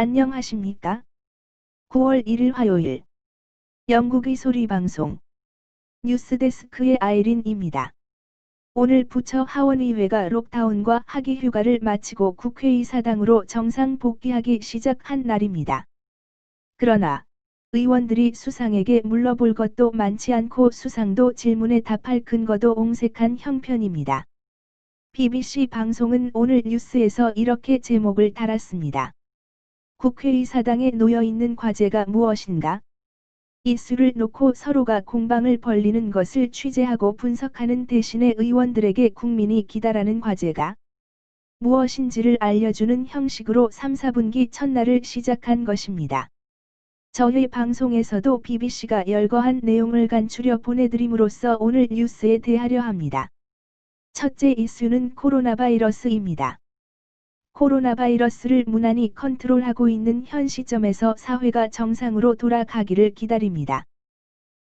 안녕하십니까? 9월 1일 화요일 영국의 소리방송 뉴스데스크의 아이린입니다. 오늘 부처 하원의회가 록다운과 학기휴가를 마치고 국회의사당으로 정상 복귀하기 시작한 날입니다. 그러나 의원들이 수상에게 물러볼 것도 많지 않고 수상도 질문에 답할 근거도 옹색한 형편입니다. BBC 방송은 오늘 뉴스에서 이렇게 제목을 달았습니다. 국회의사당에 놓여있는 과제가 무엇인가? 이슈를 놓고 서로가 공방을 벌리는 것을 취재하고 분석하는 대신에 의원들에게 국민이 기다라는 과제가 무엇인지를 알려주는 형식으로 3, 4분기 첫날을 시작한 것입니다. 저희 방송에서도 BBC가 열거한 내용을 간추려 보내드림으로써 오늘 뉴스에 대하려 합니다. 첫째 이슈는 코로나 바이러스입니다. 코로나 바이러스를 무난히 컨트롤하고 있는 현 시점에서 사회가 정상으로 돌아가기를 기다립니다.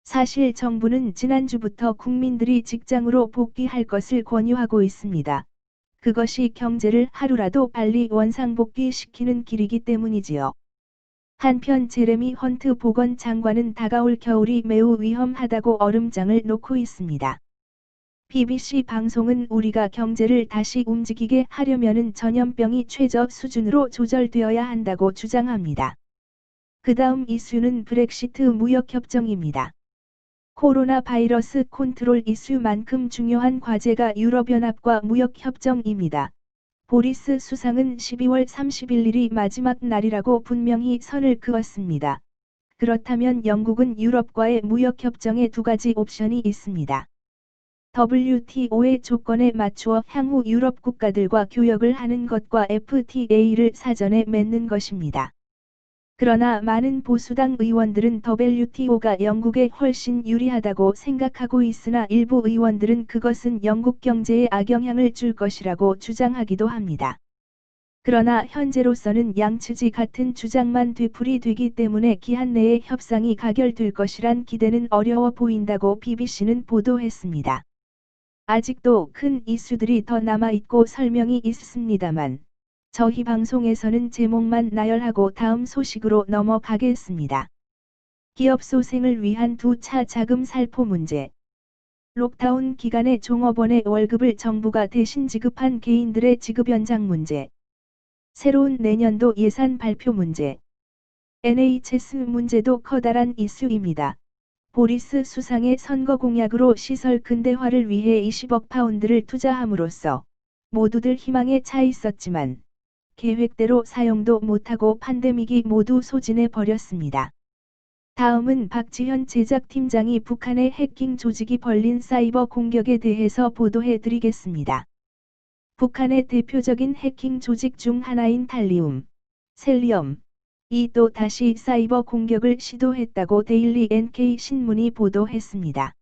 사실 정부는 지난주부터 국민들이 직장으로 복귀할 것을 권유하고 있습니다. 그것이 경제를 하루라도 빨리 원상복귀시키는 길이기 때문이지요. 한편 제레미 헌트 보건장관은 다가올 겨울이 매우 위험하다고 얼음장을 놓고 있습니다. BBC 방송은 우리가 경제를 다시 움직이게 하려면은 전염병이 최저 수준으로 조절되어야 한다고 주장합니다. 그 다음 이슈는 브렉시트 무역협정입니다. 코로나 바이러스 컨트롤 이슈만큼 중요한 과제가 유럽연합과 무역협정입니다. 보리스 수상은 12월 31일이 마지막 날이라고 분명히 선을 그었습니다. 그렇다면 영국은 유럽과의 무역협정에 두 가지 옵션이 있습니다. WTO의 조건에 맞추어 향후 유럽 국가들과 교역을 하는 것과 FTA를 사전에 맺는 것입니다. 그러나 많은 보수당 의원들은 WTO가 영국에 훨씬 유리하다고 생각하고 있으나 일부 의원들은 그것은 영국 경제에 악영향을 줄 것이라고 주장하기도 합니다. 그러나 현재로서는 양측이 같은 주장만 되풀이되기 때문에 기한 내에 협상이 가결될 것이란 기대는 어려워 보인다고 BBC는 보도했습니다. 아직도 큰 이슈들이 더 남아있고 설명이 있습니다만 저희 방송에서는 제목만 나열하고 다음 소식으로 넘어가겠습니다. 기업 소생을 위한 2차 자금 살포 문제. 록다운 기간에 종업원의 월급을 정부가 대신 지급한 개인들의 지급 연장 문제. 새로운 내년도 예산 발표 문제. NHS 문제도 커다란 이슈입니다. 보리스 수상의 선거 공약으로 시설 근대화를 위해 20억 파운드를 투자함으로써 모두들 희망에 차 있었지만 계획대로 사용도 못하고 팬데믹이 모두 소진해 버렸습니다. 다음은 박지현 제작팀장이 북한의 해킹 조직이 벌린 사이버 공격에 대해서 보도해 드리겠습니다. 북한의 대표적인 해킹 조직 중 하나인 탈리움, 셀리엄, 이 또 다시 사이버 공격을 시도했다고 데일리 NK 신문이 보도했습니다.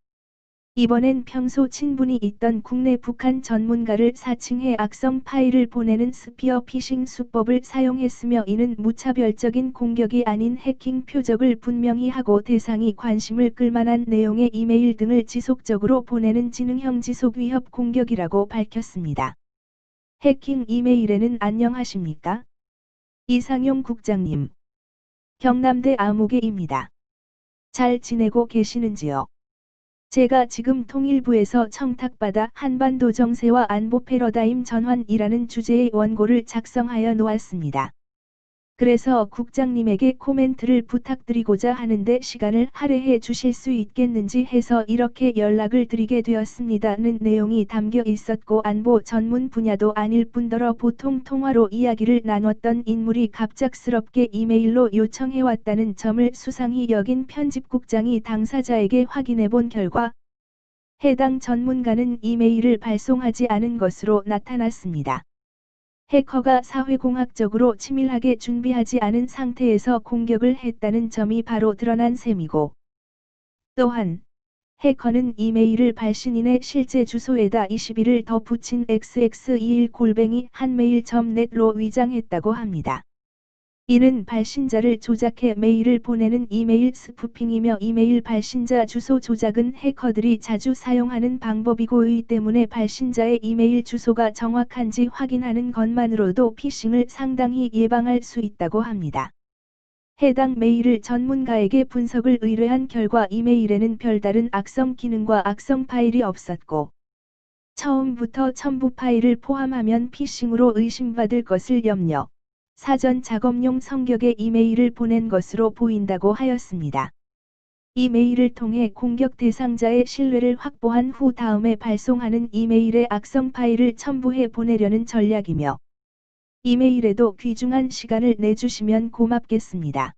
이번엔 평소 친분이 있던 국내 북한 전문가를 사칭해 악성 파일을 보내는 스피어 피싱 수법을 사용했으며 이는 무차별적인 공격이 아닌 해킹 표적을 분명히 하고 대상이 관심을 끌만한 내용의 이메일 등을 지속적으로 보내는 지능형 지속 위협 공격이라고 밝혔습니다. 해킹 이메일에는 안녕하십니까? 이상용 국장님. 경남대 아무개입니다. 잘 지내고 계시는지요? 제가 지금 통일부에서 청탁받아 한반도 정세와 안보 패러다임 전환이라는 주제의 원고를 작성하여 놓았습니다. 그래서 국장님에게 코멘트를 부탁드리고자 하는데 시간을 할애해 주실 수 있겠는지 해서 이렇게 연락을 드리게 되었습니다는 내용이 담겨 있었고 안보 전문 분야도 아닐 뿐더러 보통 통화로 이야기를 나눴던 인물이 갑작스럽게 이메일로 요청해왔다는 점을 수상히 여긴 편집국장이 당사자에게 확인해 본 결과 해당 전문가는 이메일을 발송하지 않은 것으로 나타났습니다. 해커가 사회공학적으로 치밀하게 준비하지 않은 상태에서 공격을 했다는 점이 바로 드러난 셈이고 또한 해커는 이메일을 발신인의 실제 주소에다 21을 더 붙인 xx21@한메일.net로 위장했다고 합니다. 이는 발신자를 조작해 메일을 보내는 이메일 스푸핑이며 이메일 발신자 주소 조작은 해커들이 자주 사용하는 방법이고 이 때문에 발신자의 이메일 주소가 정확한지 확인하는 것만으로도 피싱을 상당히 예방할 수 있다고 합니다. 해당 메일을 전문가에게 분석을 의뢰한 결과 이메일에는 별다른 악성 기능과 악성 파일이 없었고 처음부터 첨부 파일을 포함하면 피싱으로 의심받을 것을 염려. 사전 작업용 성격의 이메일을 보낸 것으로 보인다고 하였습니다. 이 메일을 통해 공격 대상자의 신뢰를 확보한 후 다음에 발송하는 이메일에 악성 파일을 첨부해 보내려는 전략이며 이메일에도 귀중한 시간을 내주시면 고맙겠습니다.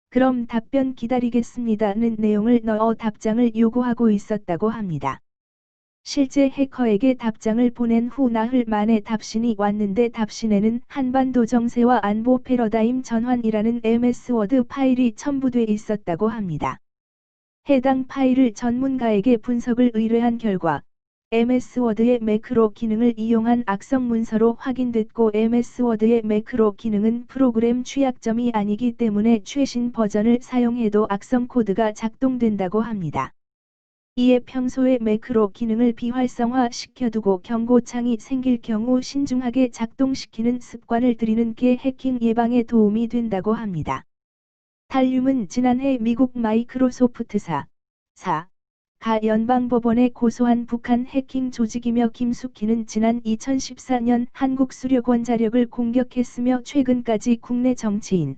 그럼 답변 기다리겠습니다는 내용을 넣어 답장을 요구하고 있었다고 합니다. 실제 해커에게 답장을 보낸 후 나흘 만에 답신이 왔는데 답신에는 한반도 정세와 안보 패러다임 전환이라는 MS 워드 파일이 첨부돼 있었다고 합니다. 해당 파일을 전문가에게 분석을 의뢰한 결과 MS 워드의 매크로 기능을 이용한 악성 문서로 확인됐고 MS 워드의 매크로 기능은 프로그램 취약점이 아니기 때문에 최신 버전을 사용해도 악성 코드가 작동된다고 합니다. 이에 평소에 매크로 기능을 비활성화 시켜두고 경고창이 생길 경우 신중하게 작동시키는 습관을 들이는 게 해킹 예방에 도움이 된다고 합니다. 탈륨은 지난해 미국 마이크로소프트사 가 연방법원에 고소한 북한 해킹 조직이며 김숙희는 지난 2014년 한국수력원 자력을 공격했으며 최근까지 국내 정치인,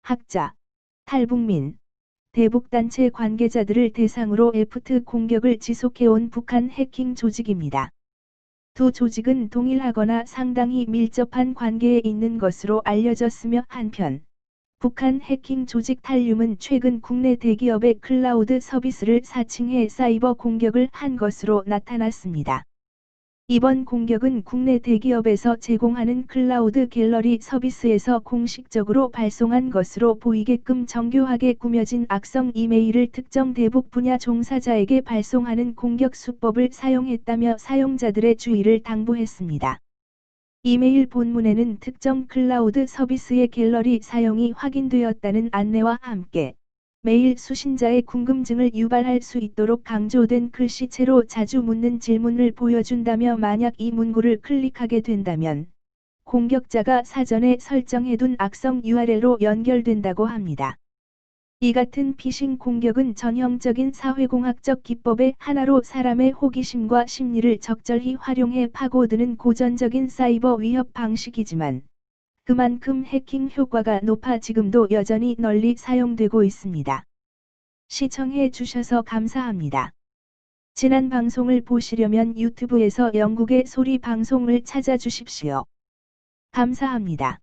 학자, 탈북민, 대북단체 관계자들을 대상으로 애프트 공격을 지속해온 북한 해킹 조직입니다. 두 조직은 동일하거나 상당히 밀접한 관계에 있는 것으로 알려졌으며 한편 북한 해킹 조직 탈륨은 최근 국내 대기업의 클라우드 서비스를 사칭해 사이버 공격을 한 것으로 나타났습니다. 이번 공격은 국내 대기업에서 제공하는 클라우드 갤러리 서비스에서 공식적으로 발송한 것으로 보이게끔 정교하게 꾸며진 악성 이메일을 특정 대북 분야 종사자에게 발송하는 공격 수법을 사용했다며 사용자들의 주의를 당부했습니다. 이메일 본문에는 특정 클라우드 서비스의 갤러리 사용이 확인되었다는 안내와 함께 메일 수신자의 궁금증을 유발할 수 있도록 강조된 글씨체로 자주 묻는 질문을 보여준다며 만약 이 문구를 클릭하게 된다면 공격자가 사전에 설정해둔 악성 URL로 연결된다고 합니다. 이 같은 피싱 공격은 전형적인 사회공학적 기법의 하나로 사람의 호기심과 심리를 적절히 활용해 파고드는 고전적인 사이버 위협 방식이지만 그만큼 해킹 효과가 높아 지금도 여전히 널리 사용되고 있습니다. 시청해 주셔서 감사합니다. 지난 방송을 보시려면 유튜브에서 영국의 소리 방송을 찾아주십시오. 감사합니다.